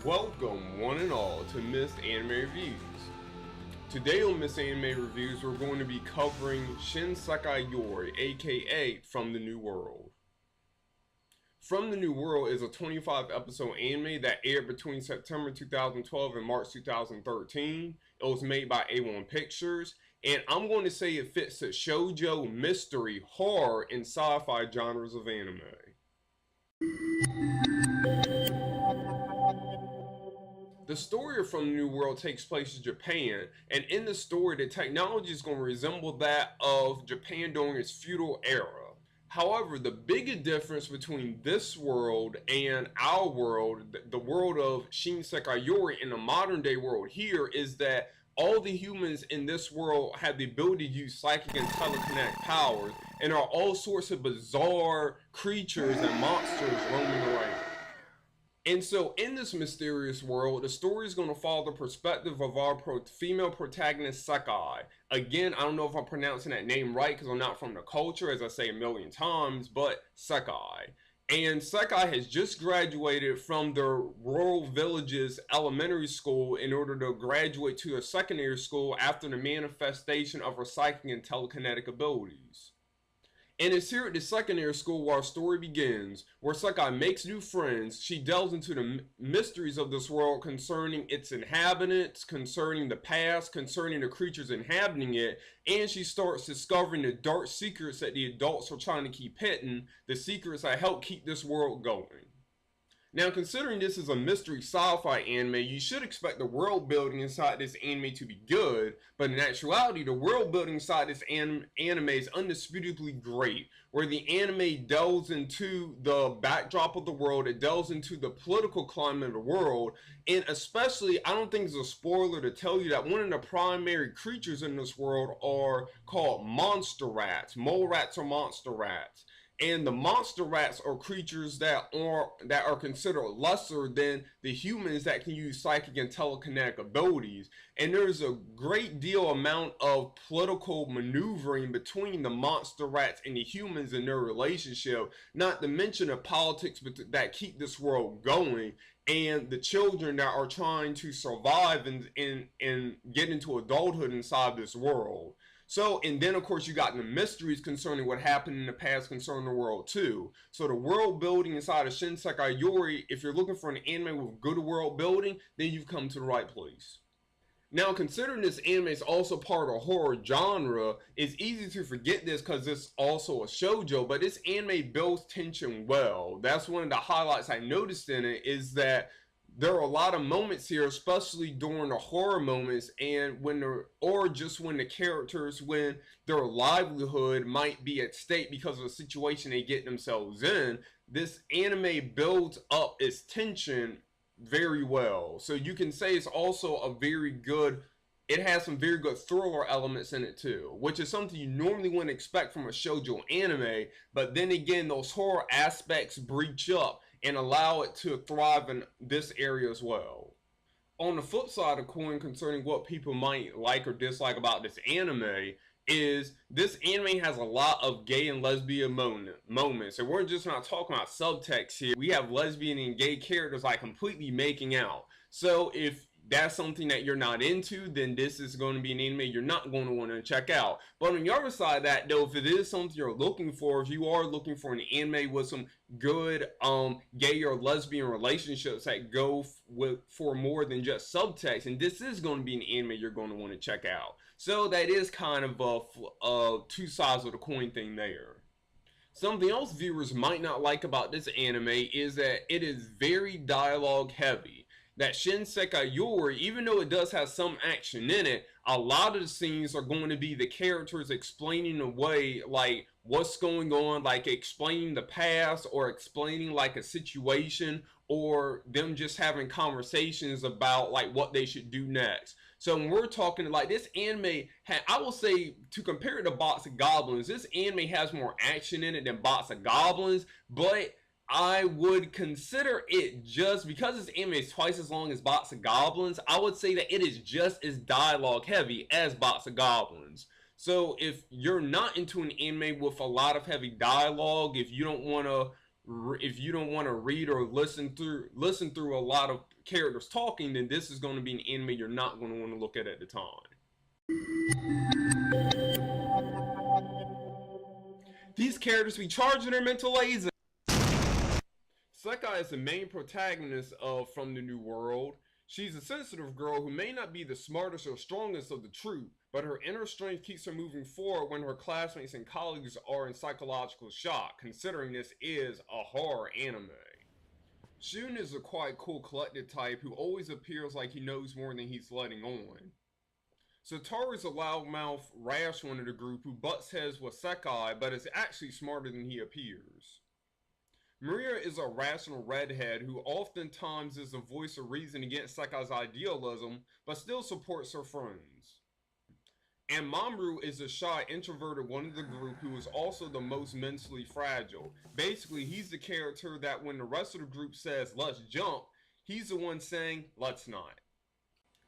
Welcome one and all to Missed Anime Reviews. Today on Missed Anime Reviews we're going to be covering Shin Sekai Yori, aka From the New World. From the New World is a 25 episode anime that aired between September 2012 and March 2013. It was made by A1 Pictures, and I'm going to say it fits the shoujo, mystery, horror, and sci-fi genres of anime. The story of From the New World takes place in Japan, and in the story the technology is going to resemble that of Japan during its feudal era. However, the biggest difference between this world and our world, the world of Shin Sekai Yori, in the modern day world here, is that all the humans in this world have the ability to use psychic and telekinetic powers, and are all sorts of bizarre creatures and monsters roaming around. And so in this mysterious world, the story is going to follow the perspective of our female protagonist, Sekai. Again, I don't know if I'm pronouncing that name right because I'm not from the culture, as I say a million times, but Sekai. And Sekai has just graduated from the rural village's elementary school in order to graduate to a secondary school after the manifestation of her psychic and telekinetic abilities. And it's here at the secondary school where our story begins, where Sekai makes new friends. She delves into the mysteries of this world concerning its inhabitants, concerning the past, concerning the creatures inhabiting it, and she starts discovering the dark secrets that the adults are trying to keep hidden, the secrets that help keep this world going. Now, considering this is a mystery sci-fi anime, you should expect the world building inside this anime to be good, but in actuality, the world building inside this anime is undisputably great, where the anime delves into the backdrop of the world, it delves into the political climate of the world, and especially, I don't think it's a spoiler to tell you that one of the primary creatures in this world are called monster rats, mole rats or monster rats. And the monster rats are creatures that are considered lesser than the humans that can use psychic and telekinetic abilities. And there's a great deal amount of political maneuvering between the monster rats and the humans in their relationship, not to mention the politics that keep this world going, and the children that are trying to survive and get into adulthood inside this world. So, and then of course you got the mysteries concerning what happened in the past concerning the world too. So the world building inside of Shin Sekai Yori, if you're looking for an anime with good world building, then you've come to the right place. Now, considering this anime is also part of horror genre, it's easy to forget this because it's also a shoujo, but this anime builds tension well. That's one of the highlights I noticed in it, is that there are a lot of moments here, especially during the horror moments, and when the characters, when their livelihood might be at stake because of the situation they get themselves in, this anime builds up its tension very well. So you can say it's also it has some very good thriller elements in it too, which is something you normally wouldn't expect from a shoujo anime, but then again, those horror aspects breach up and allow it to thrive in this area as well. On the flip side of the coin, concerning what people might like or dislike about this anime, is this anime has a lot of gay and lesbian moments. And we're just not talking about subtext here. We have lesbian and gay characters like completely making out. So if that's something that you're not into, then this is going to be an anime you're not going to want to check out. But on the other side of that, though, if it is something you're looking for, if you are looking for an anime with some good gay or lesbian relationships that go for more than just subtext, and this is going to be an anime you're going to want to check out. So that is kind of a two sides of the coin thing there. Something else viewers might not like about this anime is that it is very dialogue heavy. That Shin Sekai Yori, even though it does have some action in it, a lot of the scenes are going to be the characters explaining away like what's going on, like explaining the past or explaining like a situation, or them just having conversations about like what they should do next. So when we're talking like this anime, I will say, to compare it to Box of Goblins, this anime has more action in it than Box of Goblins, but I would consider it, just because this anime is twice as long as Box of Goblins, I would say that it is just as dialogue heavy as Box of Goblins. So if you're not into an anime with a lot of heavy dialogue, if you don't want to if you don't want to read or listen through a lot of characters talking, then this is going to be an anime you're not going to want to look at the time. These characters be charging their mental laser. Sekai is the main protagonist of From the New World. She's a sensitive girl who may not be the smartest or strongest of the troop, but her inner strength keeps her moving forward when her classmates and colleagues are in psychological shock, considering this is a horror anime. Shun is a quite cool, collected type who always appears like he knows more than he's letting on. Satoru is a loudmouth, rash one of the group who butts heads with Sekai, but is actually smarter than he appears. Maria is a rational redhead who oftentimes is the voice of reason against Sekai's idealism, but still supports her friends. And Mamoru is a shy, introverted one of the group who is also the most mentally fragile. Basically, he's the character that when the rest of the group says, let's jump, he's the one saying, let's not.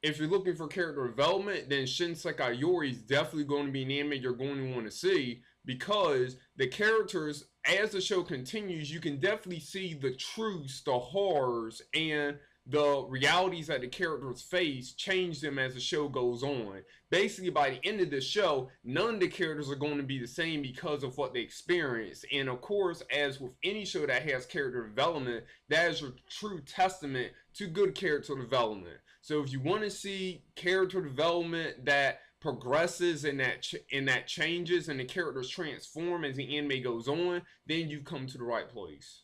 If you're looking for character development, then Shin Sekai Yori is definitely going to be an anime you're going to want to see, because the characters, as the show continues, you can definitely see the truths, the horrors, and the realities that the characters face change them as the show goes on. Basically, by the end of the show, none of the characters are going to be the same because of what they experience. And of course, as with any show that has character development, that is a true testament to good character development. So if you want to see character development that progresses and that changes and the characters transform as the anime goes on, then you've come to the right place.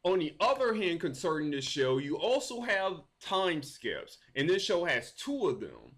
On the other hand, concerning this show, you also have time skips, and this show has 2 of them.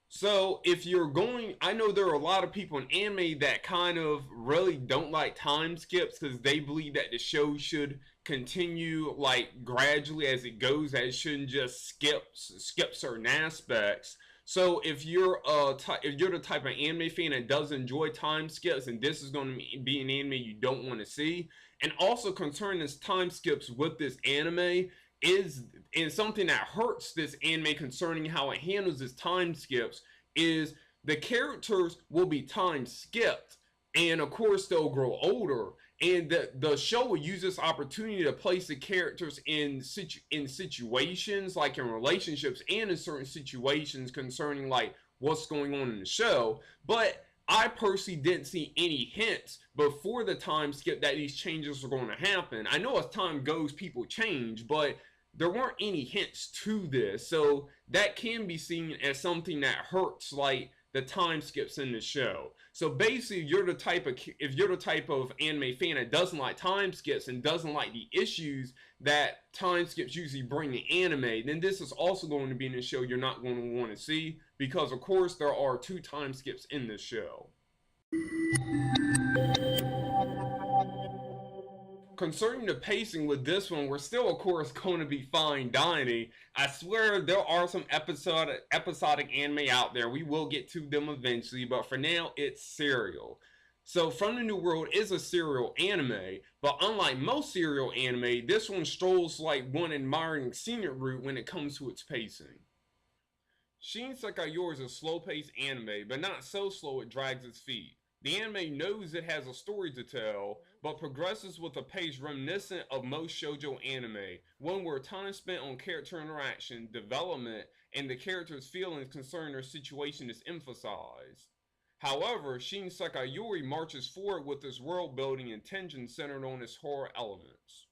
So if you're going, I know there are a lot of people in anime that kind of really don't like time skips because they believe that the show should continue like gradually as it goes, that it shouldn't just skip certain aspects. So if you're the type of anime fan that does enjoy time skips, and this is going to be an anime you don't want to see. And also concerning this time skips with this anime is something that hurts this anime concerning how it handles its time skips is the characters will be time skipped, and of course they'll grow older, and the show will use this opportunity to place the characters in situations like in relationships and in certain situations concerning like what's going on in the show. But I personally didn't see any hints before the time skip that these changes were going to happen. I know as time goes, people change, but there weren't any hints to this. So that can be seen as something that hurts like the time skips in the show. So basically, if you're the type of anime fan that doesn't like time skips and doesn't like the issues that time skips usually bring to anime, then this is also going to be in a show you're not going to want to see, because of course there are 2 time skips in this show. Concerning the pacing with this one, we're still of course going to be fine dining. I swear there are some episodic anime out there. We will get to them eventually, but for now it's serial. So From the New World is a serial anime, but unlike most serial anime, this one strolls like one admiring scenic route when it comes to its pacing. Shin Sekai Yori is a slow-paced anime, but not so slow it drags its feet. The anime knows it has a story to tell, but progresses with a pace reminiscent of most shoujo anime, one where time spent on character interaction, development, and the character's feelings concerning their situation is emphasized. However, Shin Sekai Yori marches forward with its world building and tension centered on its horror elements.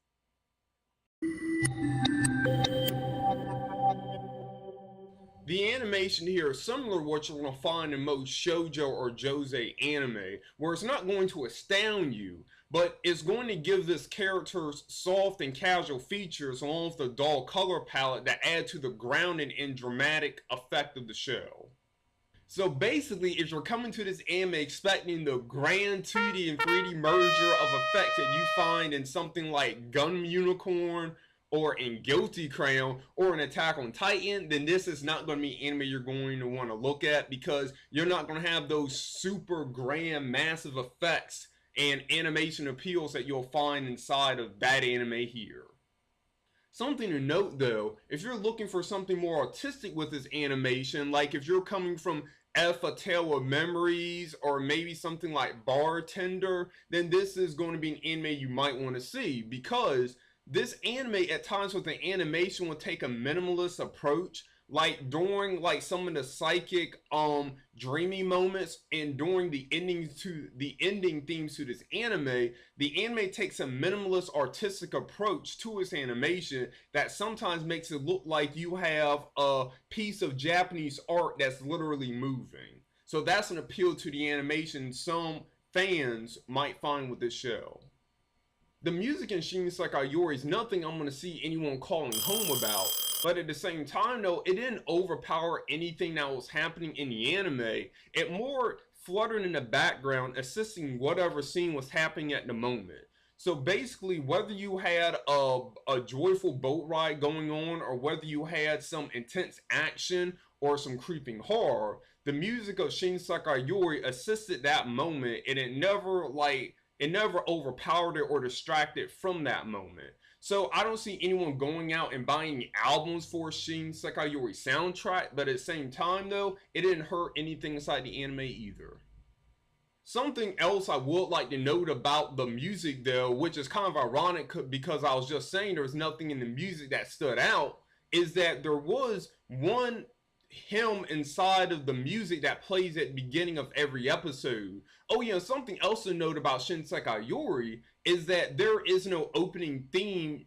The animation here is similar to what you're going to find in most shoujo or josei anime, where it's not going to astound you, but it's going to give this character's soft and casual features along with the dull color palette that add to the grounded and dramatic effect of the show. So basically, if you're coming to this anime expecting the grand 2D and 3D merger of effects that you find in something like Gun Unicorn, or in Guilty Crown, or an Attack on Titan, then this is not going to be anime you're going to want to look at, because you're not going to have those super grand massive effects and animation appeals that you'll find inside of that anime here. Something to note though, if you're looking for something more artistic with this animation, like if you're coming from F A Tale of Memories or maybe something like Bartender, then this is going to be an anime you might want to see, because this anime at times with the animation will take a minimalist approach, like during like some of the psychic dreamy moments and during the ending themes to this anime. The anime takes a minimalist artistic approach to its animation that sometimes makes it look like you have a piece of Japanese art that's literally moving. So that's an appeal to the animation some fans might find with this show. The music in Shin Sekai Yori is nothing I'm going to see anyone calling home about, but at the same time though, it didn't overpower anything that was happening in the anime. It more fluttered in the background, assisting whatever scene was happening at the moment. So basically, whether you had a joyful boat ride going on, or whether you had some intense action or some creeping horror, the music of Shin Sekai Yori assisted that moment, and it never overpowered it or distracted from that moment. So I don't see anyone going out and buying albums for Shin Sekai Yori soundtrack, but at the same time though, it didn't hurt anything inside the anime either. Something else I would like to note about the music though, which is kind of ironic because I was just saying there was nothing in the music that stood out, is that there was one hymn inside of the music that plays at the beginning of every episode. Oh yeah, something else to note about Shin Sekai Yori is that there is no opening theme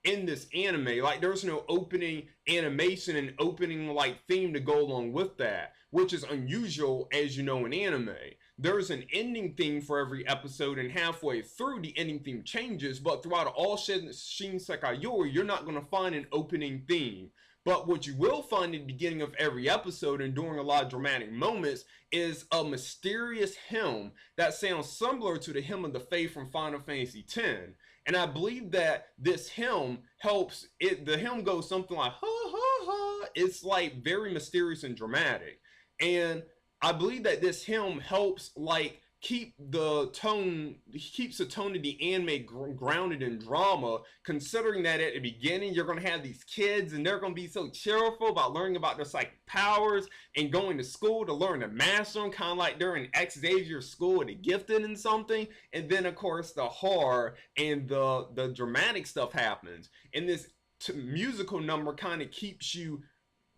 in this anime. Like, there's no opening animation and opening like theme to go along with that, which is unusual, as you know, in anime. There's an ending theme for every episode, and halfway through the ending theme changes, but throughout all Shin Sekai Yori, you're not going to find an opening theme. But what you will find at the beginning of every episode and during a lot of dramatic moments is a mysterious hymn that sounds similar to the Hymn of the Faith from Final Fantasy X. And I believe that this hymn helps it. The hymn goes something like ha ha ha. It's like very mysterious and dramatic. And I believe that this hymn helps like keeps the tone of the anime grounded in drama, considering that at the beginning you're going to have these kids and they're going to be so cheerful about learning about their psychic powers and going to school to learn to master them, kind of like they're in Xavier school and gifted in something. And then of course the horror and the dramatic stuff happens, and this musical number kind of keeps you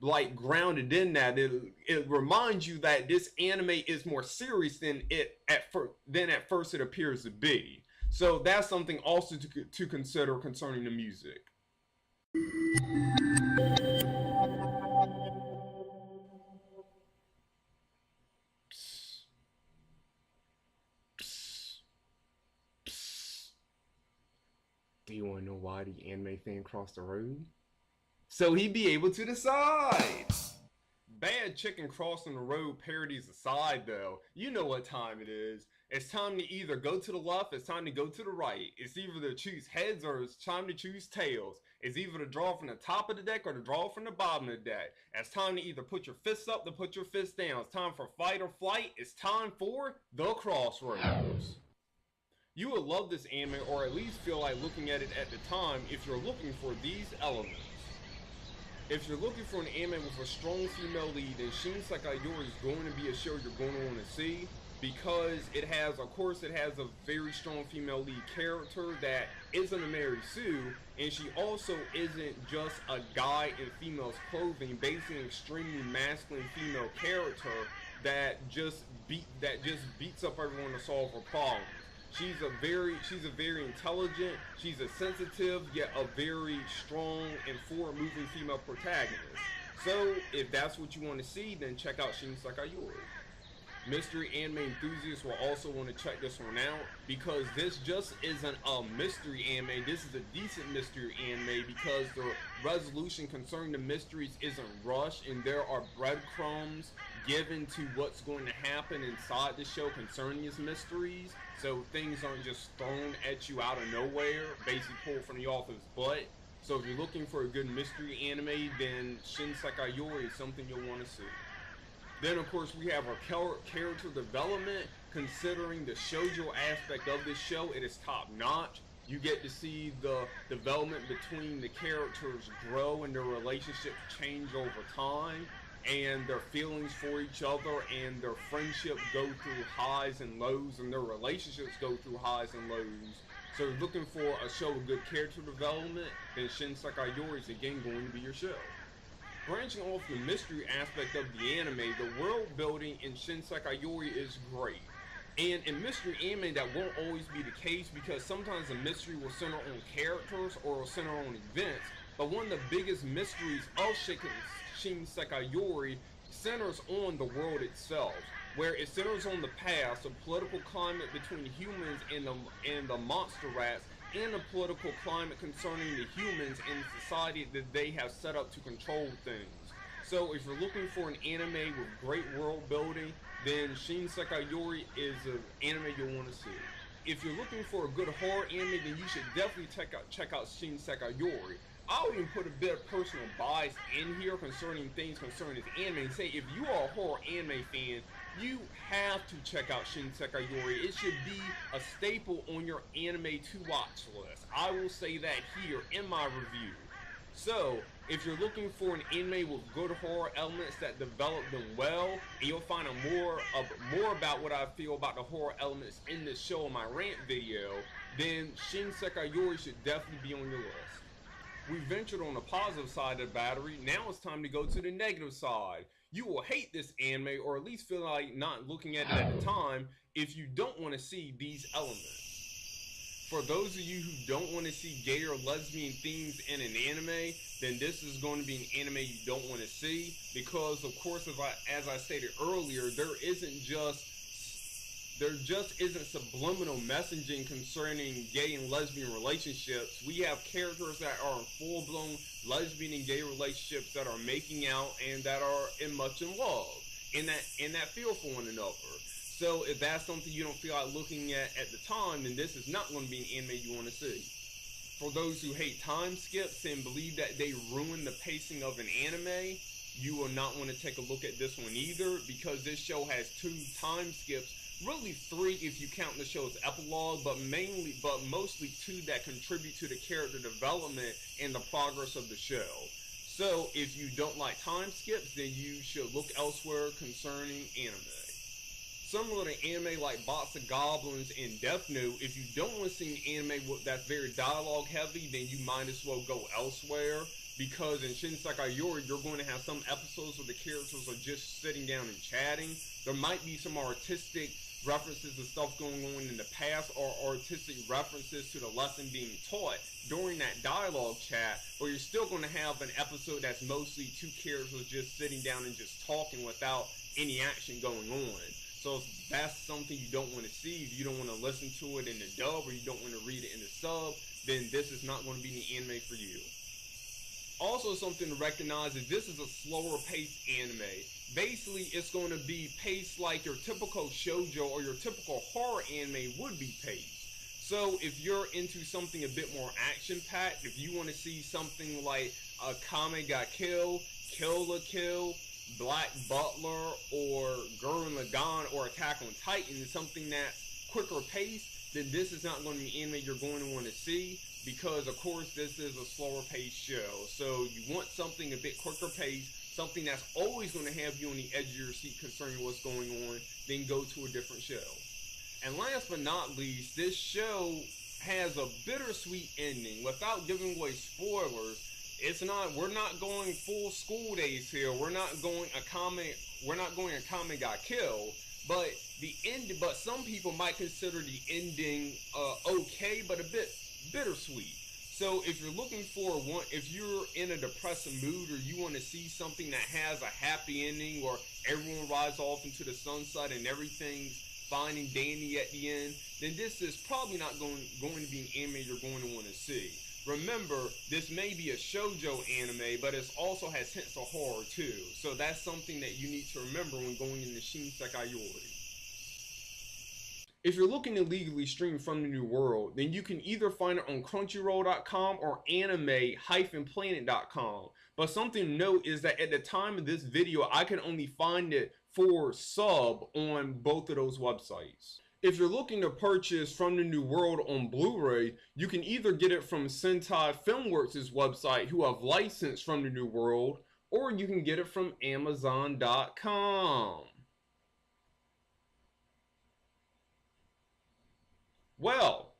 like grounded in that. It reminds you that this anime is more serious than at first it appears to be. So that's something also to consider concerning the music. Do you want to know why the anime fan crossed the road? So he'd be able to decide. Bad chicken crossing the road parodies aside though, you know what time it is. It's time to either go to the left, it's time to go to the right. It's either to choose heads or it's time to choose tails. It's either to draw from the top of the deck or to draw from the bottom of the deck. It's time to either put your fists up or put your fists down. It's time for fight or flight. It's time for the crossroads. You would love this anime, or at least feel like looking at it at the time, if you're looking for these elements. If you're looking for an anime with a strong female lead, then Shin Sekai Yori is going to be a show you're going to want to see, because it has a very strong female lead character that isn't a Mary Sue, and she also isn't just a guy in female's clothing, basically an extremely masculine female character that just beats up everyone to solve her problems. She's a very intelligent, she's a sensitive, yet a very strong and forward-moving female protagonist. So, if that's what you want to see, then check out Shin Sekai Yori. Mystery anime enthusiasts will also want to check this one out, because this just isn't a mystery anime, this is a decent mystery anime, because the resolution concerning the mysteries isn't rushed, and there are breadcrumbs given to what's going to happen inside the show concerning its mysteries. So things aren't just thrown at you out of nowhere, basically pulled from the author's butt. So if you're looking for a good mystery anime, then Shin Sekai Yori is something you'll want to see. Then of course we have our character development. Considering the shoujo aspect of this show, it is top notch. You get to see the development between the characters grow and their relationships change over time. and their feelings for each other and their friendship go through highs and lows and their relationships go through highs and lows. So if you're looking for a show with good character development, then Shin Sekai Yori is again going to be your show. Branching off the mystery aspect of the anime, the world building in Shin Sekai Yori is great. And in mystery anime, that won't always be the case because sometimes the mystery will center on characters or will center on events. But one of the biggest mysteries of Shin Sekai Yori centers on the world itself, where it centers on the past, the political climate between humans and the monster rats, and the political climate concerning the humans and the society that they have set up to control things. So if you're looking for an anime with great world building, then Shin Sekai Yori is an anime you'll want to see. If you're looking for a good horror anime, then you should definitely check out Shin Sekai Yori. I'll even put a bit of personal bias in here concerning things concerning this anime and say if you are a horror anime fan, you have to check out Shin Sekai Yori. It should be a staple on your anime to watch list. I will say that here in my review. So, if you're looking for an anime with good horror elements that develop them well, and you'll find out more about what I feel about the horror elements in this show in my rant video, then Shin Sekai Yori should definitely be on your list. We ventured on the positive side of the battery, now it's time to go to the negative side. You will hate this anime, or at least feel like not looking at it at the time, if you don't want to see these elements. For those of you who don't want to see gay or lesbian themes in an anime, then this is going to be an anime you don't want to see, because of course, as I stated earlier, there just isn't subliminal messaging concerning gay and lesbian relationships. We have characters that are in full-blown lesbian and gay relationships that are making out and that are much in love, and that feel for one another. So if that's something you don't feel like looking at the time, then this is not going to be an anime you want to see. For those who hate time skips and believe that they ruin the pacing of an anime, you will not want to take a look at this one either, because this show has 2 time skips, really 3 if you count the show's epilogue, but mostly 2 that contribute to the character development and the progress of the show. So if you don't like time skips, then you should look elsewhere concerning anime. Similar to anime like Box of Goblins and Death Note, if you don't want to see an anime that's very dialogue heavy, then you might as well go elsewhere, because in Shin Sekai Yori, you're going to have some episodes where the characters are just sitting down and chatting. There might be some artistic references and stuff going on in the past, or artistic references to the lesson being taught during that dialogue chat, but you're still going to have an episode that's mostly 2 characters just sitting down and just talking without any action going on. So if that's something you don't want to see, if you don't want to listen to it in the dub, or you don't want to read it in the sub, then this is not going to be the anime for you. Also, something to recognize is this is a slower paced anime. Basically, it's going to be paced like your typical shoujo or your typical horror anime would be paced. So if you're into something a bit more action-packed, if you want to see something like Kame Ga Kill, Kill la Kill, Black Butler, or Gurren Lagann, or Attack on Titan, something that's quicker paced, then this is not going to be anime you're going to want to see, because of course this is a slower paced show. So you want something a bit quicker paced, something that's always going to have you on the edge of your seat concerning what's going on, then go to a different show. And last but not least, this show has a bittersweet ending. Without giving away spoilers, we're not going full school days here. We're not going a Kame Ga Kill, but some people might consider the ending okay, but a bit bittersweet. So if you're looking for if you're in a depressive mood, or you want to see something that has a happy ending, or everyone rides off into the sunset and everything's fine and dandy at the end, then this is probably not going to be an anime you're going to want to see. Remember, this may be a shoujo anime, but it also has hints of horror too. So that's something that you need to remember when going into Shin Sekai Yori. If you're looking to legally stream From the New World, then you can either find it on Crunchyroll.com or anime-planet.com. But something to note is that at the time of this video, I can only find it for sub on both of those websites. If you're looking to purchase From the New World on Blu-ray, you can either get it from Sentai Filmworks' website, who have licensed From the New World, or you can get it from Amazon.com. Well,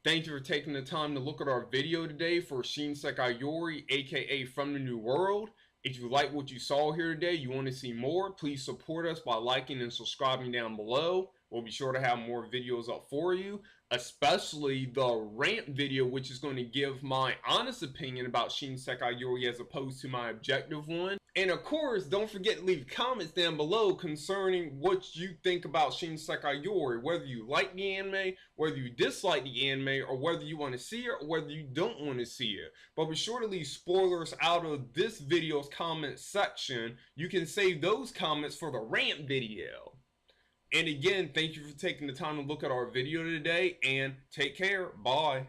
thank you for taking the time to look at our video today for Shin Sekai Yori, aka From the New World. If you like what you saw here today, you want to see more, please support us by liking and subscribing down below. We'll be sure to have more videos up for you, especially the rant video, which is going to give my honest opinion about Shin Sekai Yori as opposed to my objective one. And of course, don't forget to leave comments down below concerning what you think about Shin Sekai Yori, whether you like the anime, whether you dislike the anime, or whether you want to see it, or whether you don't want to see it. But be sure to leave spoilers out of this video's comment section. You can save those comments for the rant video. And again, thank you for taking the time to look at our video today, and take care. Bye.